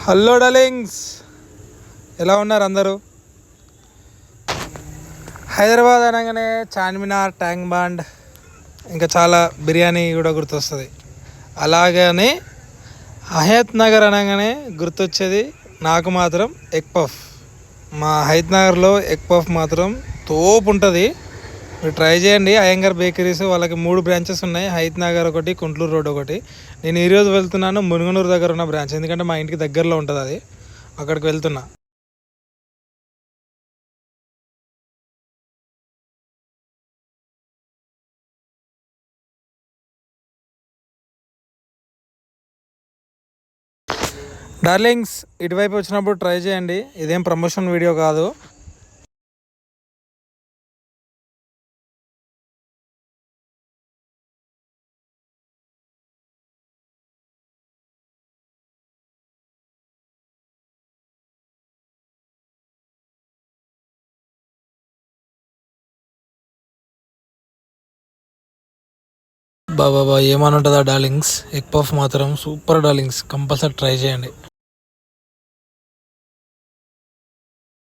Hello darlings, ఎలా ఉన్నారు అందరూ? హైదరాబాద్ అనగానే చార్మినార్, ట్యాంక్ బండ్, ఇంకా చాలా బిర్యానీ కూడా గుర్తొస్తుంది. అలాగని హయత్ నగర్ అనగానే గుర్తొచ్చేది నాకు మాత్రం ఎగ్ పఫ్. మా హయత్ నగర్లో ఎగ్ పఫ్ మాత్రం తోపు ఉంటుంది. మీరు ట్రై చేయండి. అయ్యంగార్ బేకరీస్ వాళ్ళకి 3 బ్రాంచెస్ ఉన్నాయి. హయత్ నగర్ ఒకటి, కుంట్లూరు రోడ్ ఒకటి. నేను ఈరోజు వెళ్తున్నాను మునుగనూరు దగ్గర ఉన్న బ్రాంచ్, ఎందుకంటే మా ఇంటికి దగ్గరలో ఉంటుంది అది. అక్కడికి వెళ్తున్నా. డార్లింగ్స్, ఇటువైపు వచ్చినప్పుడు ట్రై చేయండి. ఇదేం ప్రమోషన్ వీడియో కాదు. బాబా ఏమని ఉంటుందా డార్లింగ్స్, ఎగ్ పఫ్ మాత్రం సూపర్ డార్లింగ్స్, కంపల్సరీ ట్రై చేయండి.